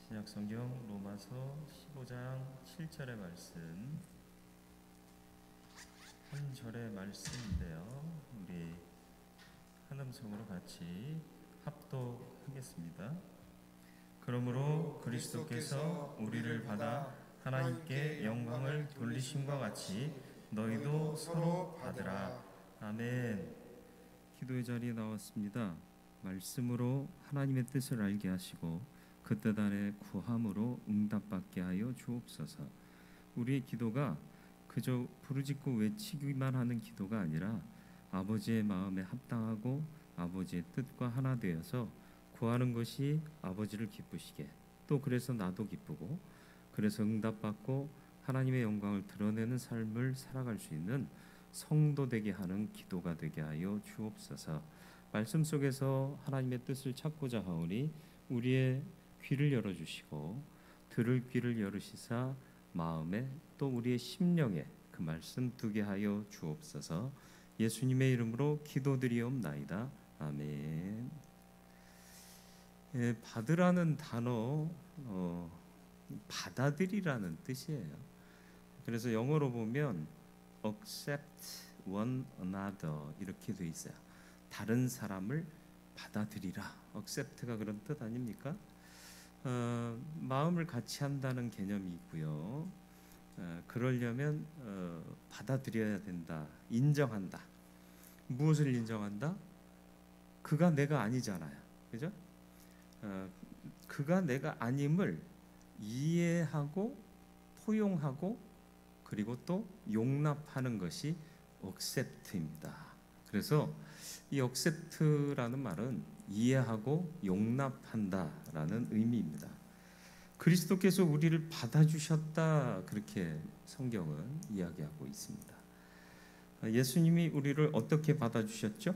신약성경 로마서 15장 7절의 말씀, 한 절의 말씀인데요. 우리 한 음성으로 같이 합독하겠습니다. 그러므로 그리스도께서 우리를 받아 하나님께 영광을 돌리심과 같이 너희도 서로 받으라. 아멘. 기도의 자리에 나왔습니다. 말씀으로 하나님의 뜻을 알게 하시고 그 뜻 안에 구함으로 응답받게 하여 주옵소서. 우리의 기도가 그저 부르짖고 외치기만 하는 기도가 아니라 아버지의 마음에 합당하고 아버지의 뜻과 하나 되어서 구하는 것이 아버지를 기쁘시게, 또 그래서 나도 기쁘고 그래서 응답받고 하나님의 영광을 드러내는 삶을 살아갈 수 있는 성도 되게 하는 기도가 되게 하여 주옵소서. 말씀 속에서 하나님의 뜻을 찾고자 하오니 우리의 귀를 열어주시고 들을 귀를 열으시사 마음에 또 우리의 심령에 그 말씀 두게 하여 주옵소서. 예수님의 이름으로 기도드리옵나이다. 아멘. 받으라는 단어 받아들이라는 뜻이에요. 그래서 영어로 보면 accept one another 이렇게 돼 있어요. 다른 사람을 받아들이라. accept가 그런 뜻 아닙니까? 마음을 같이 한다는 개념이 있고요. 그러려면 받아들여야 된다. 인정한다. 무엇을 인정한다? 그가 내가 아니잖아요. 그죠? 그가 내가 아님을 이해하고 포용하고 그리고 또 용납하는 것이 accept입니다. 그래서 이 accept라는 말은 이해하고 용납한다라는 의미입니다. 그리스도께서 우리를 받아주셨다, 그렇게 성경은 이야기하고 있습니다. 예수님이 우리를 어떻게 받아주셨죠?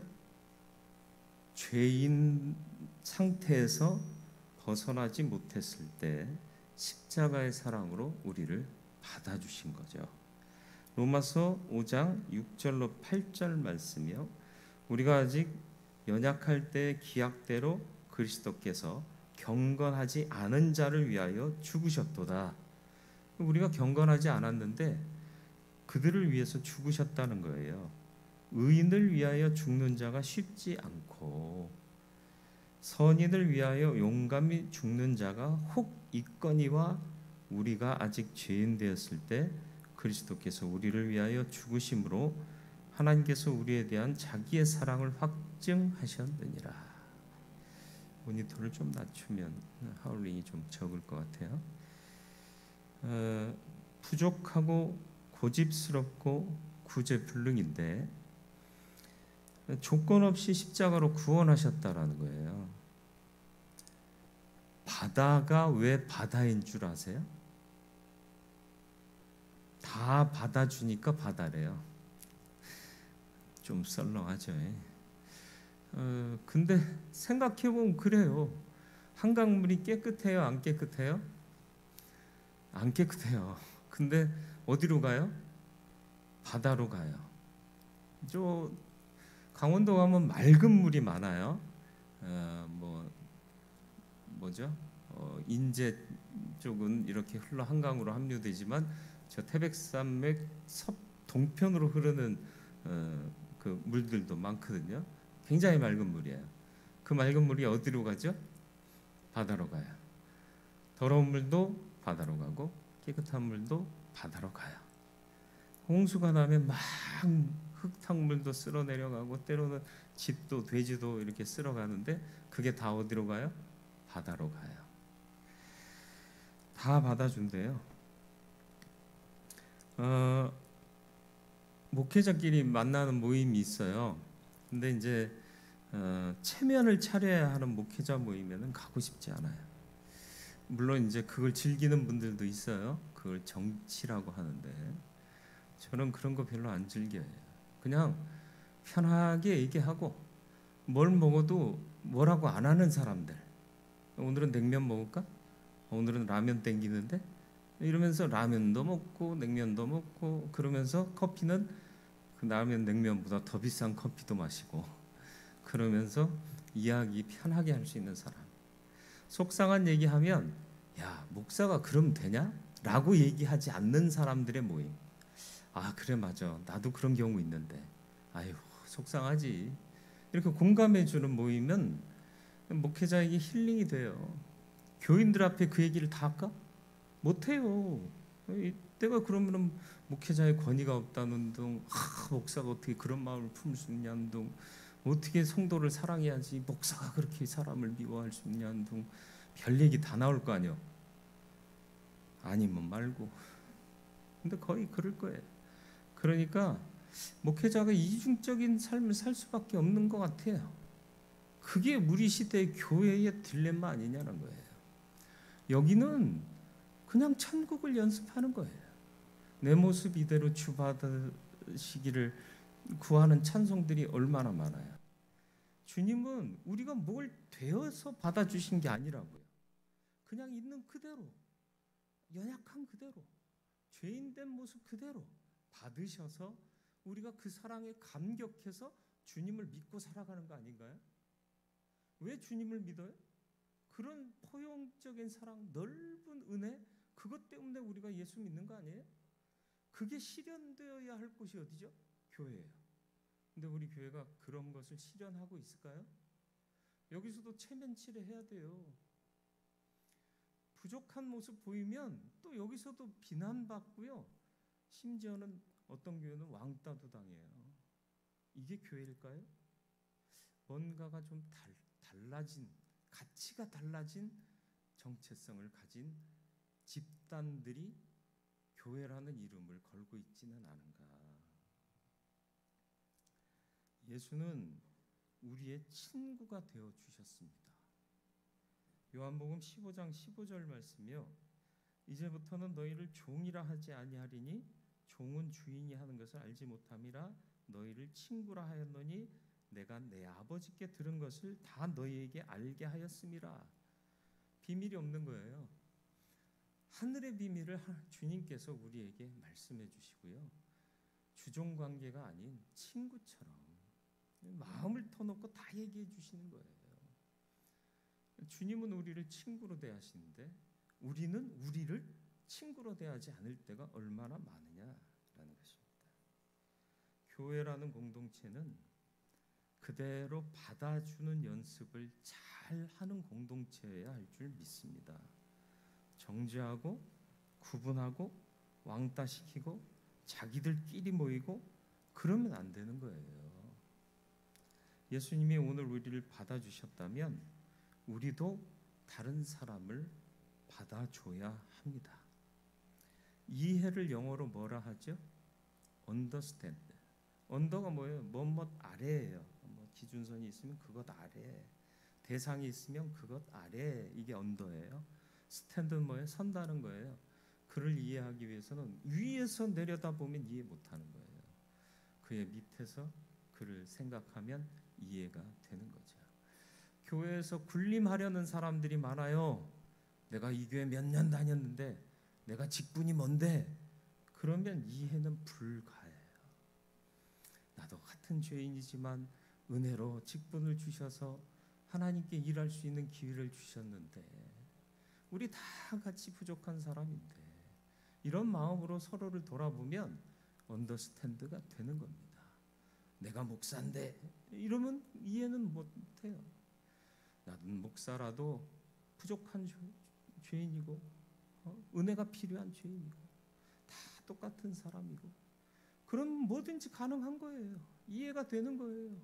죄인 상태에서 벗어나지 못했을 때 십자가의 사랑으로 우리를 받아주신 거죠. 로마서 5장 6절로 8절 말씀이요. 우리가 아직 연약할 때 기약대로 그리스도께서 경건하지 않은 자를 위하여 죽으셨도다. 우리가 경건하지 않았는데 그들을 위해서 죽으셨다는 거예요. 의인을 위하여 죽는 자가 쉽지 않고 선인을 위하여 용감히 죽는 자가 혹 있거니와 우리가 아직 죄인 되었을 때 그리스도께서 우리를 위하여 죽으심으로 하나님께서 우리에 대한 자기의 사랑을 확증하셨느니라. 모니터를 좀 낮추면 하울링이 좀 적을 것 같아요. 부족하고 고집스럽고 구제불능인데 조건 없이 십자가로 구원하셨다라는 거예요. 바다가 왜 바다인 줄 아세요? 다 받아주니까 바다래요. 좀 썰렁하죠. 근데 생각해보면 그래요. 한강물이 깨끗해요? 안 깨끗해요? 안 깨끗해요. 근데 어디로 가요? 바다로 가요. 저 강원도 가면 맑은 물이 많아요. 인제 쪽은 이렇게 흘러 한강으로 합류되지만 저 태백산맥 동편으로 흐르는 그 물들도 많거든요. 굉장히 맑은 물이에요. 그 맑은 물이 어디로 가죠? 바다로 가요. 더러운 물도 바다로 가고 깨끗한 물도 바다로 가요. 홍수가 나면 막 흙탕물도 쓸어 내려가고 때로는 집도 돼지도 이렇게 쓸어 가는데 그게 다 어디로 가요? 바다로 가요. 다 받아준대요. 목회자끼리 만나는 모임이 있어요. 근데 이제 체면을 차려야 하는 목회자 모임에는 가고 싶지 않아요. 물론 이제 그걸 즐기는 분들도 있어요. 그걸 정치라고 하는데 저는 그런 거 별로 안 즐겨요. 그냥 편하게 얘기하고 뭘 먹어도 뭐라고 안 하는 사람들. 오늘은 냉면 먹을까? 오늘은 라면 땡기는데? 이러면서 라면도 먹고 냉면도 먹고 그러면서 커피는 그 라면 냉면보다 더 비싼 커피도 마시고 그러면서 이야기 편하게 할 수 있는 사람. 속상한 얘기하면 야, 목사가 그러면 되냐? 라고 얘기하지 않는 사람들의 모임. 아, 그래, 맞아. 나도 그런 경우 있는데. 아유, 속상하지. 이렇게 공감해 주는 모임은 목회자에게 힐링이 돼요. 교인들 앞에 그 얘기를 다 할까? 못해요. 내가 그러면은 목회자의 권위가 없다는 둥, 목사가 어떻게 그런 마음을 품을 수 있냐는 둥, 어떻게 성도를 사랑해야지 목사가 그렇게 사람을 미워할 수 있냐는 둥, 별 얘기 다 나올 거 아니요. 아니면 말고. 근데 거의 그럴 거예요. 그러니까 목회자가 이중적인 삶을 살 수밖에 없는 것 같아요. 그게 우리 시대의 교회의 딜레마 아니냐는 거예요. 여기는 그냥 천국을 연습하는 거예요. 내 모습 이대로 주받으시기를 구하는 찬송들이 얼마나 많아요. 주님은 우리가 뭘 되어서 받아주신 게 아니라고요. 그냥 있는 그대로, 연약한 그대로, 죄인된 모습 그대로 받으셔서 우리가 그 사랑에 감격해서 주님을 믿고 살아가는 거 아닌가요? 왜 주님을 믿어요? 그런 포용적인 사랑, 넓은 은혜, 그것 때문에 우리가 예수 믿는 거 아니에요? 그게 실현되어야 할 곳이 어디죠? 교회예요. 근데 우리 교회가 그런 것을 실현하고 있을까요? 여기서도 체면치레 해야 돼요. 부족한 모습 보이면 또 여기서도 비난받고요. 심지어는 어떤 교회는 왕따도 당해요. 이게 교회일까요? 뭔가가 좀 달라진, 가치가 달라진 정체성을 가진 집단들이 교회라는 이름을 걸고 있지는 않은가. 예수는 우리의 친구가 되어 주셨습니다. 요한복음 15장 15절 말씀이요. 이제부터는 너희를 종이라 하지 아니하리니 종은 주인이 하는 것을 알지 못함이라 너희를 친구라 하였노니 내가 내 아버지께 들은 것을 다 너희에게 알게 하였음이라. 비밀이 없는 거예요. 하늘의 비밀을 주님께서 우리에게 말씀해 주시고요. 주종 관계가 아닌 친구처럼 마음을 터놓고 다 얘기해 주시는 거예요. 주님은 우리를 친구로 대하시는데 우리는 우리를 친구로 대하지 않을 때가 얼마나 많으냐라는 것입니다. 교회라는 공동체는 그대로 받아주는 연습을 잘 하는 공동체여야 할 줄 믿습니다. 정죄하고 구분하고 왕따시키고 자기들끼리 모이고 그러면 안 되는 거예요. 예수님이 오늘 우리를 받아주셨다면 우리도 다른 사람을 받아줘야 합니다. 이해를 영어로 뭐라 하죠? understand. 언더가 뭐예요? 뭐뭐 아래예요. 뭐 기준선이 있으면 그것 아래, 대상이 있으면 그것 아래, 이게 언더예요. 스탠드는 뭐예요? 선다는 거예요. 그를 이해하기 위해서는 위에서 내려다보면 이해 못하는 거예요. 그의 밑에서 그를 생각하면 이해가 되는 거죠. 교회에서 군림하려는 사람들이 많아요. 내가 이 교회 몇 년 다녔는데 내가 직분이 뭔데? 그러면 이해는 불가해요. 나도 같은 죄인이지만 은혜로 직분을 주셔서 하나님께 일할 수 있는 기회를 주셨는데 우리 다 같이 부족한 사람인데 이런 마음으로 서로를 돌아보면 언더스탠드가 되는 겁니다. 내가 목사인데 이러면 이해는 못해요. 나는 목사라도 부족한 죄인이고 은혜가 필요한 죄인이고 다 똑같은 사람이고 그럼 뭐든지 가능한 거예요. 이해가 되는 거예요.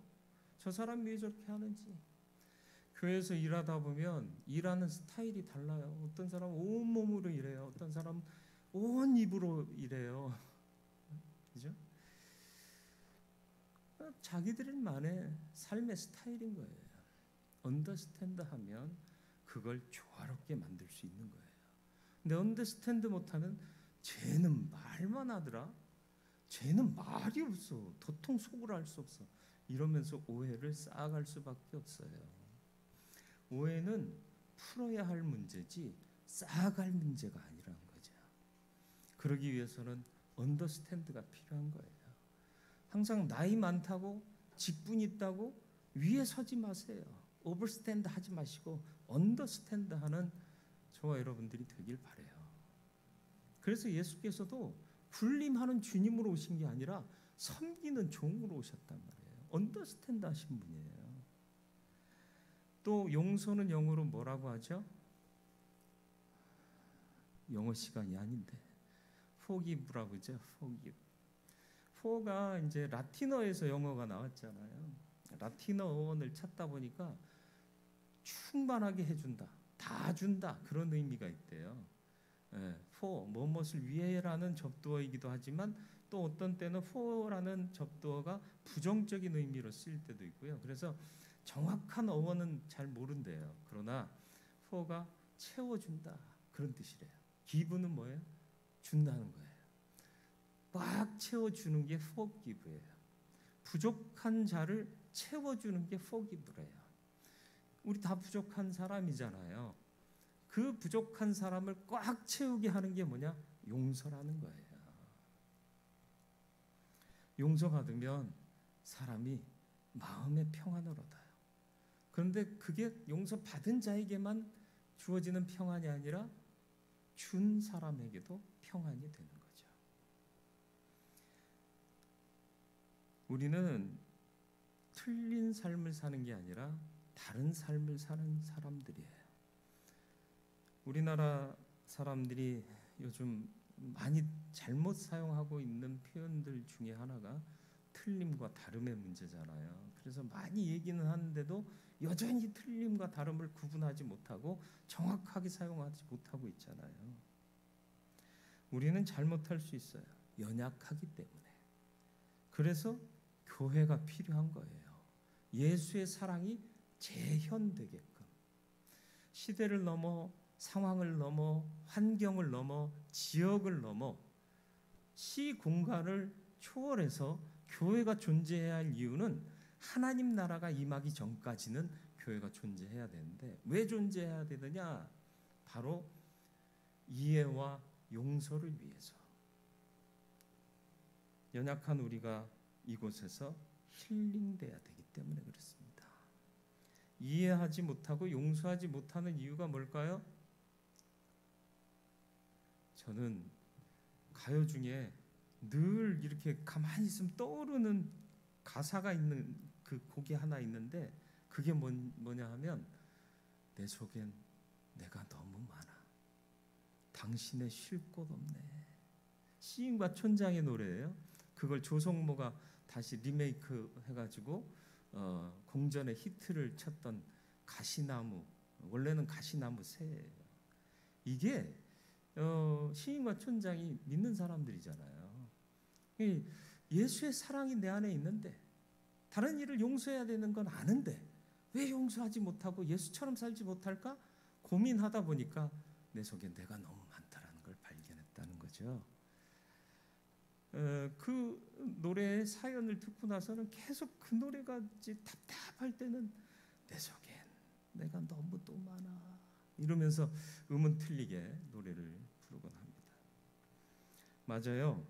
저 사람이 왜 저렇게 하는지. 교회에서 일하다 보면 일하는 스타일이 달라요. 어떤 사람은 온몸으로 일해요. 어떤 사람은 온 입으로 일해요. 그죠? 자기들만의 삶의 스타일인 거예요. 언더스탠드 하면 그걸 조화롭게 만들 수 있는 거예요. 근데 언더스탠드 못하면 쟤는 말만 하더라. 쟤는 말이 없어. 도통 속을 알 수 없어. 이러면서 오해를 쌓아갈 수밖에 없어요. 오해는 풀어야 할 문제지 쌓아갈 문제가 아니라는 거죠. 그러기 위해서는 언더스탠드가 필요한 거예요. 항상 나이 많다고 직분 있다고 위에 서지 마세요. 오버스탠드 하지 마시고 언더스탠드 하는 저와 여러분들이 되길 바래요. 그래서 예수께서도 군림하는 주님으로 오신 게 아니라 섬기는 종으로 오셨단 말이에요. 언더스탠드 하신 분이에요. 또 용서는 영어로 뭐라고 하죠? 영어 시간이 아닌데 forgive라고 하죠. forgive. for가 이제 라틴어에서 영어가 나왔잖아요. 라틴어 어원을 찾다 보니까 충만하게 해준다, 다 준다, 그런 의미가 있대요. for 무엇을 위해라는 접두어이기도 하지만 또 어떤 때는 for라는 접두어가 부정적인 의미로 쓰일 때도 있고요. 그래서 정확한 어원은 잘 모른대요. 그러나 for가 채워준다, 그런 뜻이래요. give는 뭐예요? 준다는 거예요. 꽉 채워주는 게 forgive예요. 부족한 자를 채워주는 게 forgive래요. 우리 다 부족한 사람이잖아요. 그 부족한 사람을 꽉 채우게 하는 게 뭐냐? 용서라는 거예요. 용서받으면 사람이 마음의 평안을 얻어요. 그런데 그게 용서받은 자에게만 주어지는 평안이 아니라 준 사람에게도 평안이 되는 거죠. 우리는 틀린 삶을 사는 게 아니라 다른 삶을 사는 사람들이에요. 우리나라 사람들이 요즘 많이 잘못 사용하고 있는 표현들 중에 하나가 틀림과 다름의 문제잖아요. 그래서 많이 얘기는 하는데도 여전히 틀림과 다름을 구분하지 못하고 정확하게 사용하지 못하고 있잖아요. 우리는 잘못할 수 있어요. 연약하기 때문에. 그래서 교회가 필요한 거예요. 예수의 사랑이 재현되게끔. 시대를 넘어, 상황을 넘어, 환경을 넘어, 지역을 넘어 시 공간을 초월해서 교회가 존재해야 할 이유는 하나님 나라가 임하기 전까지는 교회가 존재해야 되는데, 왜 존재해야 되느냐? 바로 이해와 용서를 위해서. 연약한 우리가 이곳에서 힐링돼야 되기 때문에 그렇습니다. 이해하지 못하고 용서하지 못하는 이유가 뭘까요? 저는 가요 중에 늘 이렇게 가만히 있으면 떠오르는 가사가 있는 그 곡이 하나 있는데, 그게 뭐냐 하면 내 속엔 내가 너무 많아, 당신의 쉴 곳 없네. 시인과 촌장의 노래예요. 그걸 조성모가 다시 리메이크 해가지고 공전의 히트를 쳤던 가시나무, 원래는 가시나무 새예요. 이게 시인과 촌장이 믿는 사람들이잖아요. 예수의 사랑이 내 안에 있는데, 다른 일을 용서해야 되는 건 아는데 왜 용서하지 못하고 예수처럼 살지 못할까 고민하다 보니까 내 속에 내가 너무 많다라는 걸 발견했다는 거죠. 그 노래의 사연을 듣고 나서는 계속 그 노래가 이제 답답할 때는 내 속엔 내가 너무 또 많아 이러면서 음은 틀리게 노래를 부르곤 합니다. 맞아요.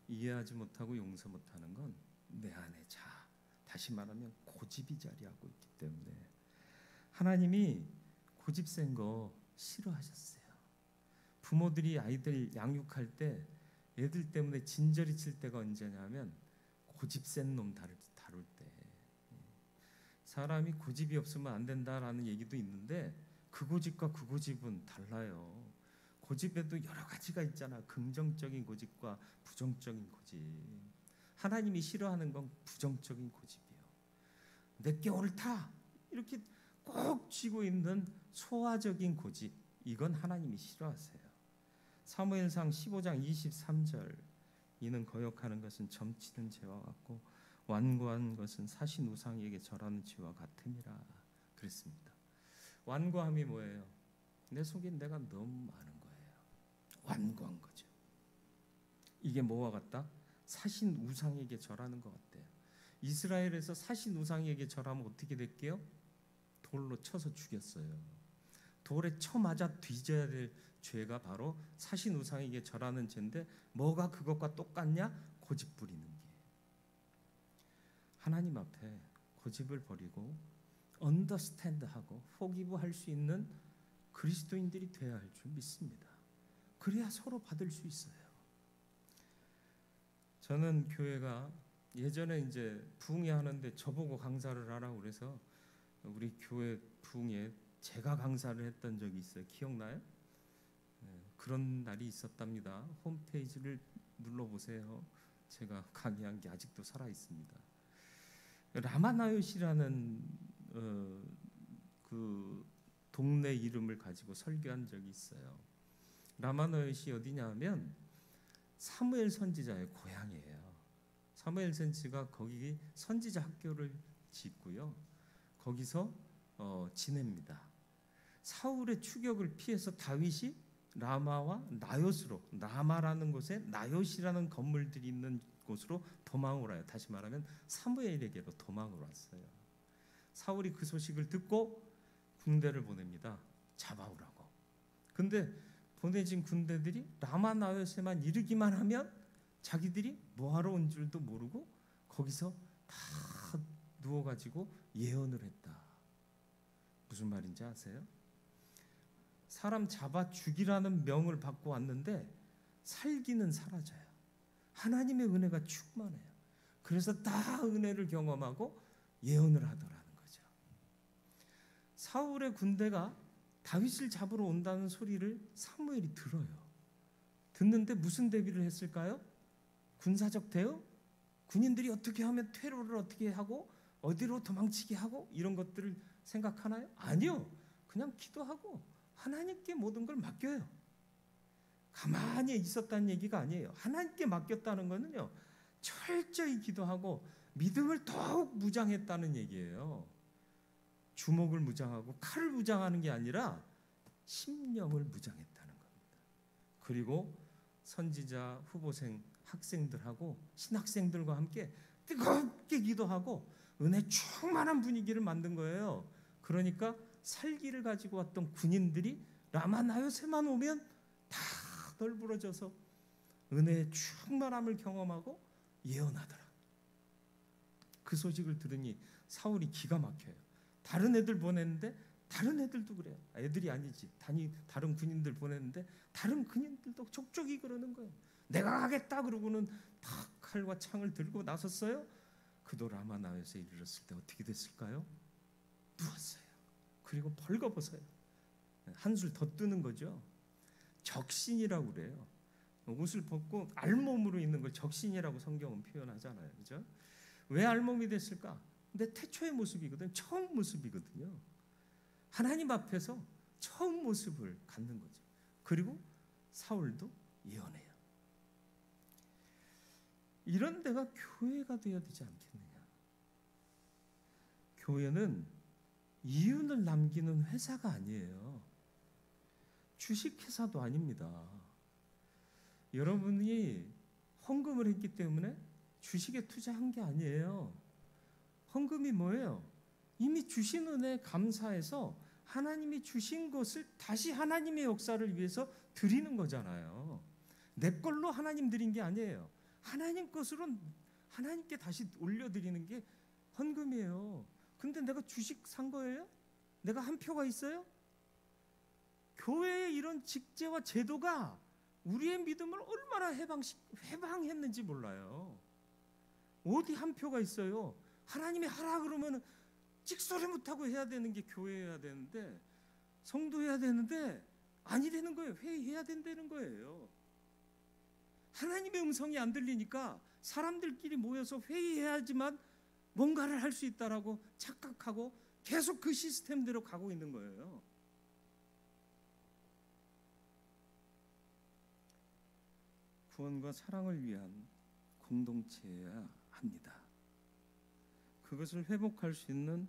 이해하지 못하고 용서 못하는 건 내 안에 다시 말하면 고집이 자리하고 있기 때문에. 하나님이 고집 센 거 싫어하셨어요. 부모들이 아이들 양육할 때 애들 때문에 진저리 칠 때가 언제냐면 고집 센 놈 다룰 때. 사람이 고집이 없으면 안 된다라는 얘기도 있는데 그 고집과 그 고집은 달라요. 고집에도 여러 가지가 있잖아. 긍정적인 고집과 부정적인 고집. 하나님이 싫어하는 건 부정적인 고집이에요. 내게 옳다 이렇게 꼭 쥐고 있는 소화적인 고집, 이건 하나님이 싫어하세요. 사무엘상 15장 23절, 이는 거역하는 것은 점치는 죄와 같고 완고한 것은 사신 우상에게 절하는 죄와 같음이라 그랬습니다. 완고함이 뭐예요? 내 속에 내가 너무 많은 거예요. 완고한 거죠. 이게 뭐와 같다? 사신 우상에게 절하는 것 같대요. 이스라엘에서 사신 우상에게 절하면 어떻게 될게요? 돌로 쳐서 죽였어요. 돌에 쳐 맞아 뒤져야 될 죄가 바로 사신 우상에게 절하는 죄인데, 뭐가 그것과 똑같냐? 고집 부리는 게. 하나님 앞에 고집을 버리고 언더스탠드하고 포기브할 수 있는 그리스도인들이 되어야 할 줄 믿습니다. 그래야 서로 받을 수 있어요. 저는 교회가 예전에 이제 부흥회 하는데 저보고 강사를 하라고 그래서 우리 교회 부흥회 제가 강사를 했던 적이 있어요. 기억나요? 그런 날이 있었답니다. 홈페이지를 눌러보세요. 제가 강의한 게 아직도 살아 있습니다. 라마나요시라는 그 동네 이름을 가지고 설교한 적이 있어요. 라마나요시 어디냐 하면 사무엘 선지자의 고향이에요. 사무엘 선지자가 거기 선지자 학교를 짓고요. 거기서 지냅니다. 사울의 추격을 피해서 다윗이 라마와 나요스로, 라마라는 곳에 나요시라는 건물들이 있는 곳으로 도망을 와요. 다시 말하면 사무엘에게로 도망을 왔어요. 사울이 그 소식을 듣고 군대를 보냅니다. 잡아오라고. 근데 보내진 군대들이 라마 나요스에만 이르기만 하면 자기들이 뭐하러 온 줄도 모르고 거기서 다 누워가지고 예언을 했다. 무슨 말인지 아세요? 사람 잡아 죽이라는 명을 받고 왔는데 살기는 사라져요. 하나님의 은혜가 충만해요. 그래서 다 은혜를 경험하고 예언을 하더라는 거죠. 사울의 군대가 다윗을 잡으러 온다는 소리를 사무엘이 들어요. 듣는데 무슨 대비를 했을까요? 군사적 대응? 군인들이 어떻게 하면 퇴로를 어떻게 하고 어디로 도망치게 하고 이런 것들을 생각하나요? 아니요. 그냥 기도하고 하나님께 모든 걸 맡겨요. 가만히 있었다는 얘기가 아니에요. 하나님께 맡겼다는 거는요, 철저히 기도하고 믿음을 더욱 무장했다는 얘기예요. 주먹을 무장하고 칼을 무장하는 게 아니라 심령을 무장했다는 겁니다. 그리고 선지자 후보생 학생들하고 신학생들과 함께 뜨겁게 기도하고 은혜 충만한 분위기를 만든 거예요. 그러니까 살기를 가지고 왔던 군인들이 라마나요세만 오면 다 널브러져서 은혜의 충만함을 경험하고 예언하더라. 그 소식을 들으니 사울이 기가 막혀요. 다른 애들 보냈는데 다른 애들도 그래요. 애들이 아니지. 다른 군인들 보냈는데 다른 군인들도 족족이 그러는 거예요. 내가 가겠다 그러고는 탁 칼과 창을 들고 나섰어요. 그도 라마나요스에 이르렀을 때 어떻게 됐을까요? 누웠어요. 그리고 벌거벗어요. 한술 더 뜨는 거죠. 적신이라고 그래요. 옷을 벗고 알몸으로 있는 걸 적신이라고 성경은 표현하잖아요. 그죠? 왜 알몸이 됐을까? 근데 태초의 모습이거든요. 처음 모습이거든요. 하나님 앞에서 처음 모습을 갖는 거죠. 그리고 사울도 예언해요. 이런 데가 교회가 되어야 되지 않겠느냐. 교회는 이윤을 남기는 회사가 아니에요. 주식회사도 아닙니다. 여러분이 헌금을 했기 때문에 주식에 투자한 게 아니에요. 헌금이 뭐예요? 이미 주신 은혜에 감사해서 하나님이 주신 것을 다시 하나님의 역사를 위해서 드리는 거잖아요. 내 걸로 하나님 드린 게 아니에요. 하나님 것으로 하나님께 다시 올려드리는 게 헌금이에요. 근데 내가 주식 산 거예요? 내가 한 표가 있어요? 교회의 이런 직제와 제도가 우리의 믿음을 얼마나 해방했는지 몰라요. 어디 한 표가 있어요? 하나님이 하라 그러면 찍소리 못하고 해야 되는 게 교회여야 되는데, 성도해야 되는데 아니 되는 거예요. 회의해야 된다는 거예요. 하나님의 음성이 안 들리니까 사람들끼리 모여서 회의해야지만 뭔가를 할 수 있다라고 착각하고 계속 그 시스템대로 가고 있는 거예요. 구원과 사랑을 위한 공동체여야 합니다. 그것을 회복할 수 있는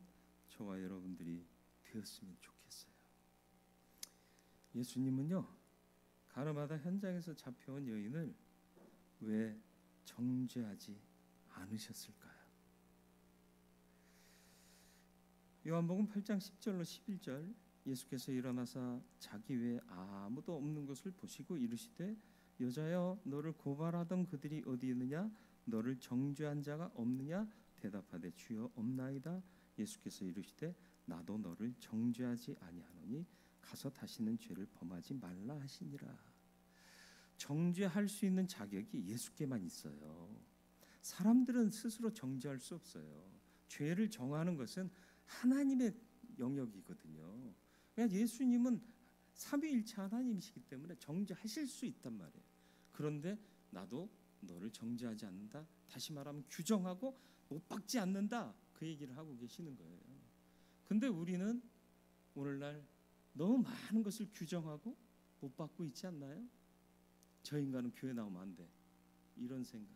저와 여러분들이 되었으면 좋겠어요. 예수님은요, 가나바다 현장에서 잡혀온 여인을 왜 정죄하지 않으셨을까요? 요한복음 8장 10절로 11절, 예수께서 일어나사 자기 외에 아무도 없는 것을 보시고 이르시되 여자여 너를 고발하던 그들이 어디 있느냐? 너를 정죄한 자가 없느냐? 대답하되 주여 없나이다. 예수께서 이르시되 나도 너를 정죄하지 아니하노니 가서 다시는 죄를 범하지 말라 하시니라. 정죄할 수 있는 자격이 예수께만 있어요. 사람들은 스스로 정죄할 수 없어요. 죄를 정하는 것은 하나님의 영역이거든요. 그러니까 예수님은 삼위일체 하나님이시기 때문에 정죄하실 수 있단 말이에요. 그런데 나도 너를 정죄하지 않는다. 다시 말하면 규정하고 못 박지 않는다. 그 얘기를 하고 계시는 거예요. 근데 우리는 오늘날 너무 많은 것을 규정하고 못 받고 있지 않나요? 저 인간은 교회 나오면 안 돼. 이런 생각.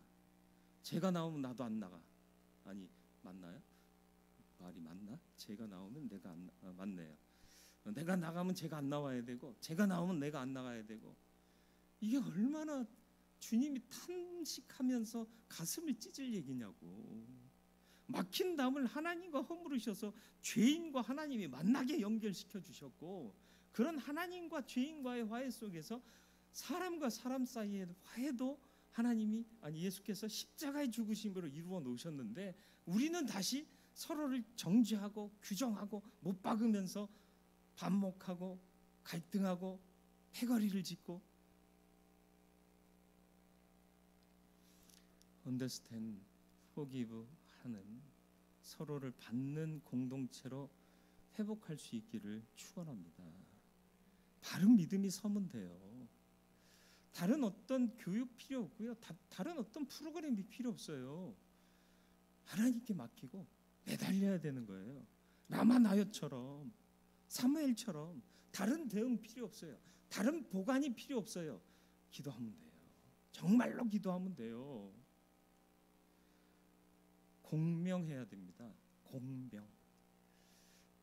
제가 나오면 나도 안 나가. 아니, 맞나요? 말이 맞나? 제가 나오면 내가 안 맞네요. 내가 나가면 제가 안 나와야 되고, 제가 나오면 내가 안 나가야 되고. 이게 얼마나 주님이 탄식하면서 가슴을 찢을 얘기냐고. 막힌 담을 하나님과 허물으셔서 죄인과 하나님이 만나게 연결시켜 주셨고, 그런 하나님과 죄인과의 화해 속에서 사람과 사람 사이의 화해도 하나님이 예수께서 십자가의 죽으심으로 이루어 놓으셨는데, 우리는 다시 서로를 정죄하고 규정하고 못 박으면서 반목하고 갈등하고 패거리를 짓고. understand, forgive 하는 서로를 받는 공동체로 회복할 수 있기를 축원합니다. 바른 믿음이 서면 돼요. 다른 어떤 교육 필요 없고요. 다른 어떤 프로그램이 필요 없어요. 하나님께 맡기고 매달려야 되는 거예요. 라마나요처럼, 사무엘처럼. 다른 대응 필요 없어요. 다른 보관이 필요 없어요. 기도하면 돼요. 정말로 기도하면 돼요. 공명해야 됩니다. 공명.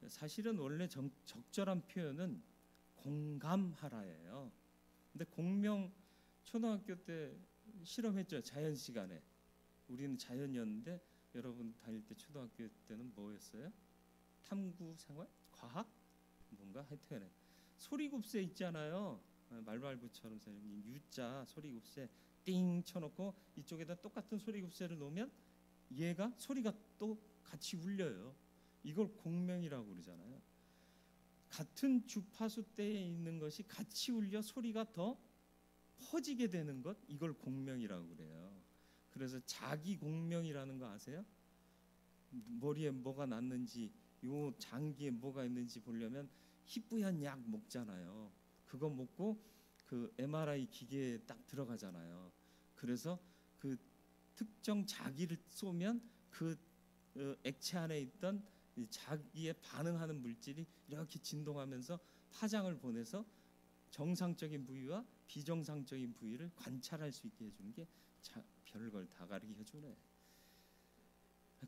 사실은 원래 적절한 표현은 공감하라예요. 근데 공명 초등학교 때 실험했죠. 자연 시간에. 우리는 자연이었는데 여러분 다닐 때 초등학교 때는 뭐였어요? 탐구 생활? 과학? 뭔가 하여튼 소리굽새 있잖아요. 말발부처럼 생긴 U자 소리굽새 띵 쳐놓고 이쪽에다 똑같은 소리굽새를 놓으면 얘가 소리가 또 같이 울려요. 이걸 공명이라고 그러잖아요. 같은 주파수대에 있는 것이 같이 울려 소리가 더 퍼지게 되는 것, 이걸 공명이라고 그래요. 그래서 자기 공명이라는 거 아세요? 머리에 뭐가 났는지, 요 장기에 뭐가 있는지 보려면 희뿌연 약 먹잖아요. 그거 먹고 그 MRI 기계에 딱 들어가잖아요. 그래서 그 특정 자기를 쏘면 그 액체 안에 있던 자기에 반응하는 물질이 이렇게 진동하면서 파장을 보내서 정상적인 부위와 비정상적인 부위를 관찰할 수 있게 해주는 게 별걸 다 가르쳐 주네.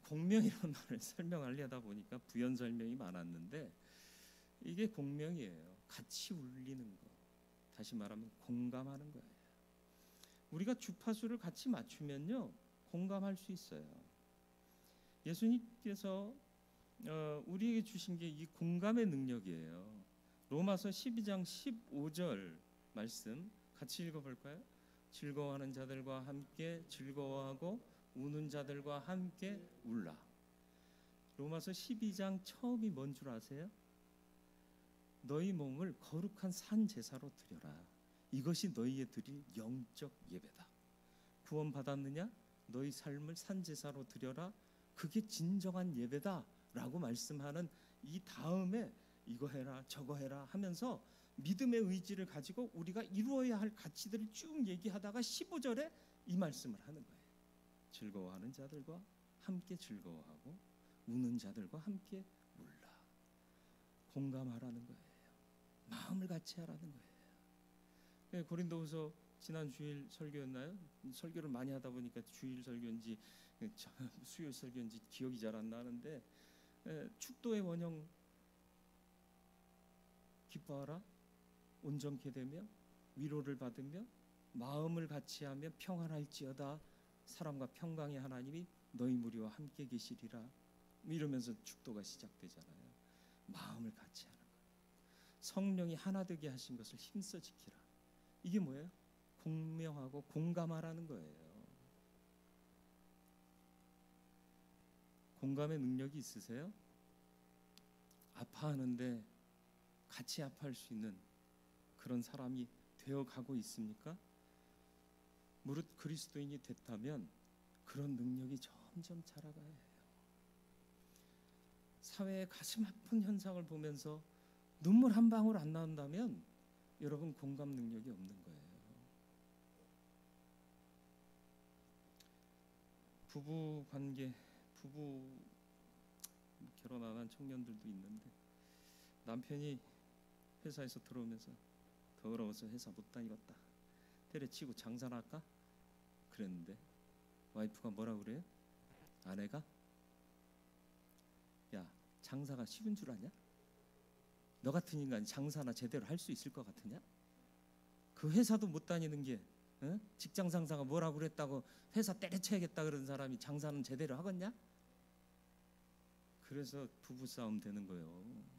공명이라는 말을 설명하려다 보니까 부연 설명이 많았는데 이게 공명이에요. 같이 울리는 거. 다시 말하면 공감하는 거예요. 우리가 주파수를 같이 맞추면요, 공감할 수 있어요. 예수님께서 우리에게 주신 게 이 공감의 능력이에요. 로마서 12장 15절 말씀 같이 읽어볼까요? 즐거워하는 자들과 함께 즐거워하고 우는 자들과 함께 울라. 로마서 12장 처음이 뭔 줄 아세요? 너희 몸을 거룩한 산 제사로 드려라. 이것이 너희의 드릴 영적 예배다. 구원 받았느냐? 너희 삶을 산 제사로 드려라. 그게 진정한 예배다 라고 말씀하는 이 다음에 이거 해라 저거 해라 하면서 믿음의 의지를 가지고 우리가 이루어야 할 가치들을 쭉 얘기하다가 15절에 이 말씀을 하는 거예요. 즐거워하는 자들과 함께 즐거워하고 우는 자들과 함께 울라. 공감하라는 거예요. 마음을 같이 하라는 거예요. 고린도후서 지난 주일 설교였나요? 설교를 많이 하다 보니까 주일 설교인지 수요일 설교인지 기억이 잘 안 나는데, 축도의 원형 기뻐하라. 온전케 되며 위로를 받으며 마음을 같이하며 평안할지어다. 사랑과 평강의 하나님이 너희 무리와 함께 계시리라. 이러면서 축도가 시작되잖아요. 마음을 같이 하는 것. 성령이 하나 되게 하신 것을 힘써 지키라. 이게 뭐예요? 공명하고 공감하라는 거예요. 공감의 능력이 있으세요? 아파하는데 같이 아파할 수 있는 그런 사람이 되어가고 있습니까? 무릇 그리스도인이 됐다면 그런 능력이 점점 자라가야 해요. 사회의 가슴 아픈 현상을 보면서 눈물 한 방울 안 나온다면 여러분 공감 능력이 없는 거예요. 부부 관계, 부부 결혼 안 한 청년들도 있는데 남편이 회사에서 들어오면서 더러워서 회사 못 다니겠다, 때려치고 장사나 할까? 그랬는데 와이프가 뭐라 그래요? 아내가 야, 장사가 쉬운 줄 아냐? 너 같은 인간이 장사나 제대로 할 수 있을 것 같으냐? 그 회사도 못 다니는 게 직장 상사가 뭐라고 그랬다고 회사 때려쳐야겠다 그런 사람이 장사는 제대로 하겠냐? 그래서 부부싸움 되는 거예요.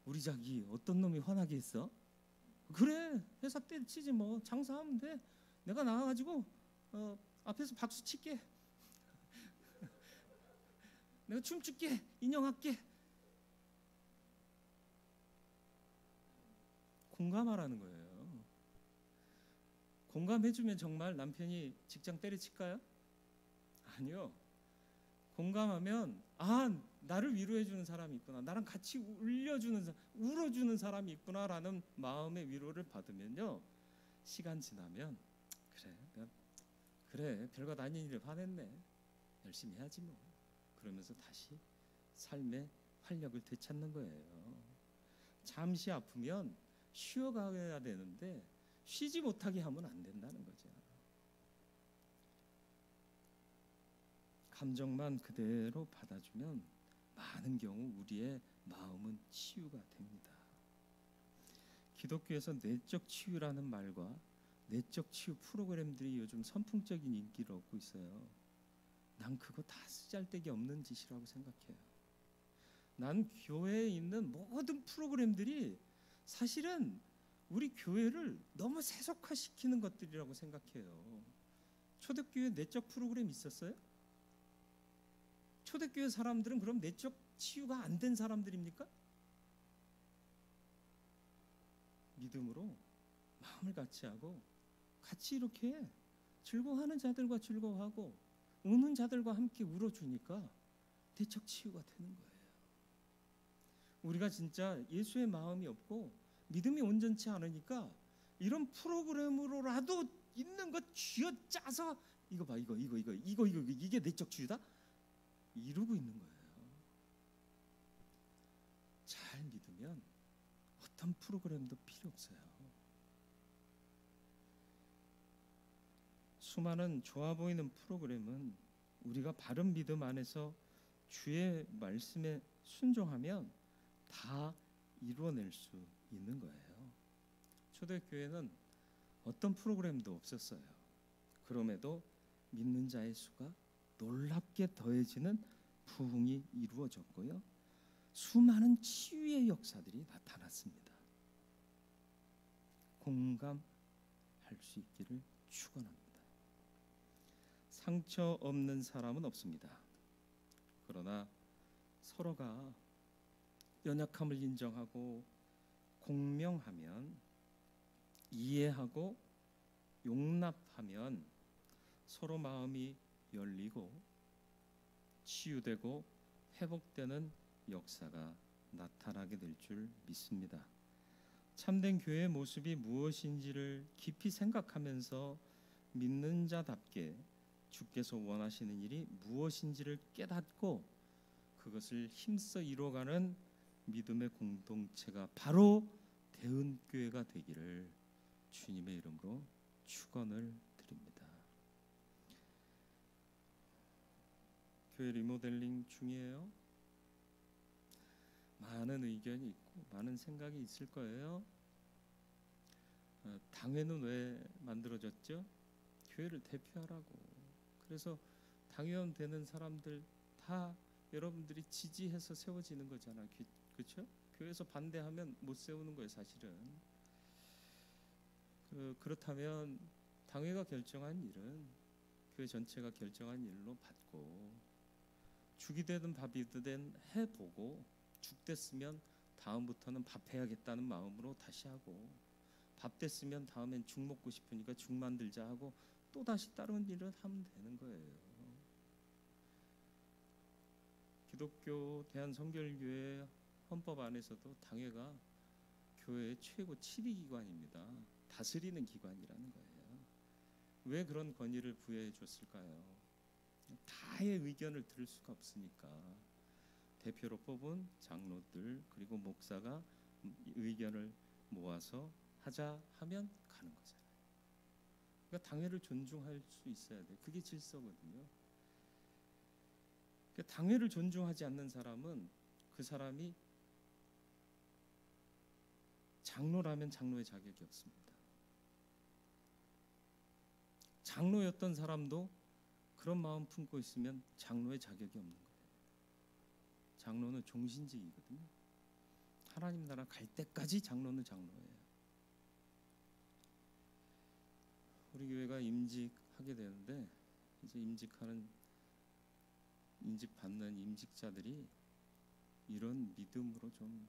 우리 자기 어떤 놈이 화나게 했어? 그래, 회사 때려치지 뭐, 장사하면 돼. 내가 나가가지고 앞에서 박수 칠게. 내가 춤출게, 인형할게. 공감하라는 거예요. 공감해주면 정말 남편이 직장 때려칠까요? 아니요. 공감하면 나를 위로해주는 사람이 있구나, 나랑 같이 울어주는 사람이 있구나라는 마음의 위로를 받으면요, 시간 지나면 그래 별것 아닌 일에 화냈네, 열심히 해야지 뭐, 그러면서 다시 삶의 활력을 되찾는 거예요. 잠시 아프면 쉬어가야 되는데 쉬지 못하게 하면 안 된다는 거죠. 감정만 그대로 받아주면 많은 경우 우리의 마음은 치유가 됩니다. 기독교에서 내적 치유라는 말과 내적 치유 프로그램들이 요즘 선풍적인 인기를 얻고 있어요. 난 그거 다 쓰잘데기 없는 짓이라고 생각해요. 난 교회에 있는 모든 프로그램들이 사실은 우리 교회를 너무 세속화시키는 것들이라고 생각해요. 초대교회 내적 프로그램 있었어요? 초대교회 사람들은 그럼 내적 치유가 안 된 사람들입니까? 믿음으로 마음을 같이 하고 같이 이렇게 즐거워하는 자들과 즐거워하고 우는 자들과 함께 울어주니까 내적 치유가 되는 거예요. 우리가 진짜 예수의 마음이 없고 믿음이 온전치 않으니까 이런 프로그램으로라도 있는 것 쥐어짜서 이거 봐, 이거 이게 내적 치유다? 이루고 있는 거예요. 잘 믿으면 어떤 프로그램도 필요 없어요. 수많은 좋아 보이는 프로그램은 우리가 바른 믿음 안에서 주의 말씀에 순종하면 다 이루어낼 수 있는 거예요. 초대교회는 어떤 프로그램도 없었어요. 그럼에도 믿는 자의 수가 놀랍게 더해지는 부흥이 이루어졌고요, 수많은 치유의 역사들이 나타났습니다. 공감할 수 있기를 축원합니다. 상처 없는 사람은 없습니다. 그러나 서로가 연약함을 인정하고 공명하면, 이해하고 용납하면 서로 마음이 열리고 치유되고 회복되는 역사가 나타나게 될 줄 믿습니다. 참된 교회의 모습이 무엇인지를 깊이 생각하면서 믿는 자답게 주께서 원하시는 일이 무엇인지를 깨닫고 그것을 힘써 이뤄가는 믿음의 공동체가 바로 대은교회가 되기를 주님의 이름으로 축원을 드립니다. 교회 리모델링 중이에요. 많은 의견이 있고 많은 생각이 있을 거예요. 당회는 왜 만들어졌죠? 교회를 대표하라고. 그래서 당회원 되는 사람들 다 여러분들이 지지해서 세워지는 거잖아. 그렇죠? 교회에서 반대하면 못 세우는 거예요, 사실은. 그렇다면 당회가 결정한 일은 교회 전체가 결정한 일로 받고, 죽이 되든 밥이 되든 해보고 죽됐으면 다음부터는 밥 해야겠다는 마음으로 다시 하고, 밥 됐으면 다음엔 죽 먹고 싶으니까 죽 만들자 하고 또 다시 다른 일을 하면 되는 거예요. 기독교 대한성결교회 헌법 안에서도 당회가 교회의 최고 치리기관입니다. 다스리는 기관이라는 거예요. 왜 그런 권위를 부여해 줬을까요? 다의 의견을 들을 수가 없으니까 대표로 뽑은 장로들 그리고 목사가 의견을 모아서 하자 하면 가는 거잖아요. 그러니까 당회를 존중할 수 있어야 돼. 그게 질서거든요. 그러니까 당회를 존중하지 않는 사람은 그 사람이 장로라면 장로의 자격이 없습니다. 장로였던 사람도 그런 마음 품고 있으면 장로의 자격이 없는 거예요. 장로는 종신직이거든요. 하나님 나라 갈 때까지 장로는 장로예요. 우리 교회가 임직하게 되는데 이제 임직받는 임직자들이 이런 믿음으로 좀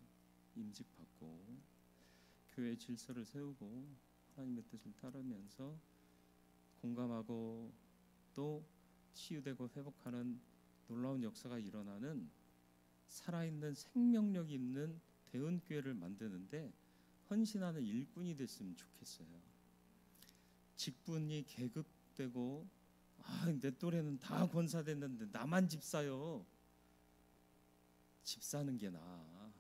임직받고 교회의 질서를 세우고 하나님의 뜻을 따르면서 공감하고 또 치유되고 회복하는 놀라운 역사가 일어나는 살아있는 생명력 있는 대은교회를 만드는데 헌신하는 일꾼이 됐으면 좋겠어요. 직분이 계급되고 내 또래는 다 권사 됐는데 나만 집사요. 집사는 게 나아.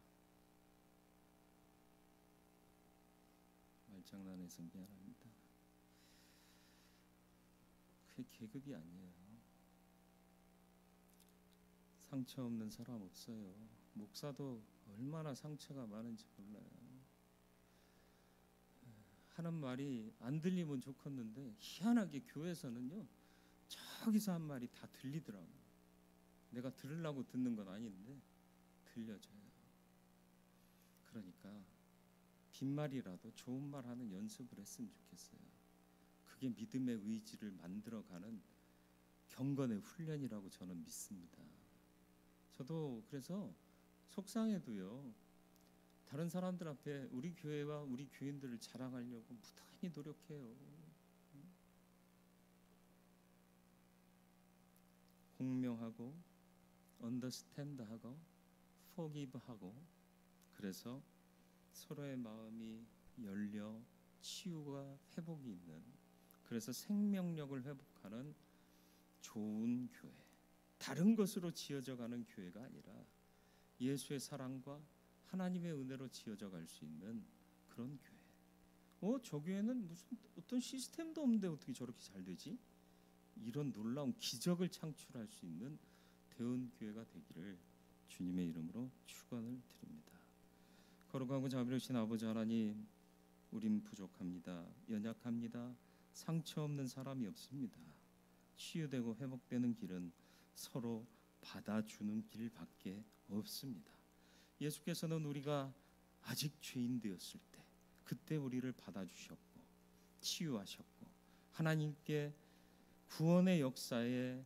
말장난해서 미안합니다. 그게 계급이 아니에요. 상처 없는 사람 없어요. 목사도 얼마나 상처가 많은지 몰라요. 하는 말이 안 들리면 좋겠는데 희한하게 교회에서는요 저기서 한 말이 다 들리더라고요. 내가 들으려고 듣는 건 아닌데 들려져요. 그러니까 빈말이라도 좋은 말 하는 연습을 했으면 좋겠어요. 그게 믿음의 의지를 만들어가는 경건의 훈련이라고 저는 믿습니다. 저도 그래서 속상해도요 다른 사람들 앞에 우리 교회와 우리 교인들을 자랑하려고 무단히 노력해요. 공명하고 언더스탠드하고 포기브하고 그래서 서로의 마음이 열려 치유와 회복이 있는 그래서 생명력을 회복하는 좋은 교회, 다른 것으로 지어져 가는 교회가 아니라 예수의 사랑과 하나님의 은혜로 지어져 갈 수 있는 그런 교회. 저 교회는 무슨 어떤 시스템도 없는데 어떻게 저렇게 잘 되지? 이런 놀라운 기적을 창출할 수 있는 대은교회가 되기를 주님의 이름으로 축원을 드립니다. 거룩하고 자비로우신 아버지 하나님, 우린 부족합니다. 연약합니다. 상처 없는 사람이 없습니다. 치유되고 회복되는 길은 서로 받아주는 길밖에 없습니다. 예수께서는 우리가 아직 죄인 되었을 때 그때 우리를 받아주셨고 치유하셨고 하나님께 구원의 역사에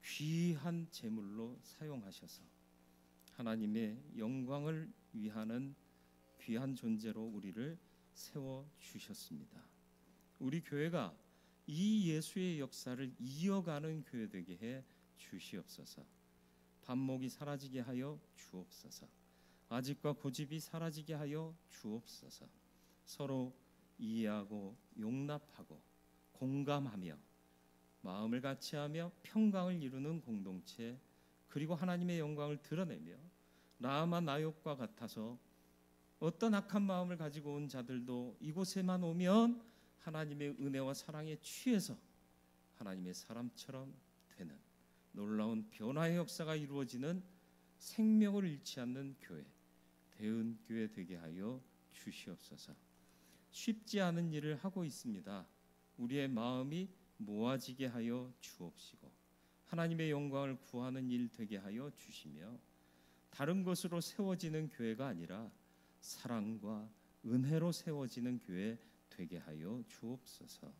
귀한 제물로 사용하셔서 하나님의 영광을 위하는 귀한 존재로 우리를 세워주셨습니다. 우리 교회가 이 예수의 역사를 이어가는 교회 되게 해 주시옵소서. 반목이 사라지게 하여 주옵소서. 아집과 고집이 사라지게 하여 주옵소서. 서로 이해하고 용납하고 공감하며 마음을 같이하며 평강을 이루는 공동체 그리고 하나님의 영광을 드러내며 라마 나욕과 같아서 어떤 악한 마음을 가지고 온 자들도 이곳에만 오면 하나님의 은혜와 사랑에 취해서 하나님의 사람처럼 되는 놀라운 변화의 역사가 이루어지는 생명을 잃지 않는 교회 대은교회 되게 하여 주시옵소서. 쉽지 않은 일을 하고 있습니다. 우리의 마음이 모아지게 하여 주옵시고 하나님의 영광을 구하는 일 되게 하여 주시며 다른 것으로 세워지는 교회가 아니라 사랑과 은혜로 세워지는 교회 되게 하여 주옵소서.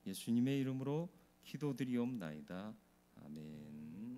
예수님의 이름으로 기도드리옵나이다. 아멘.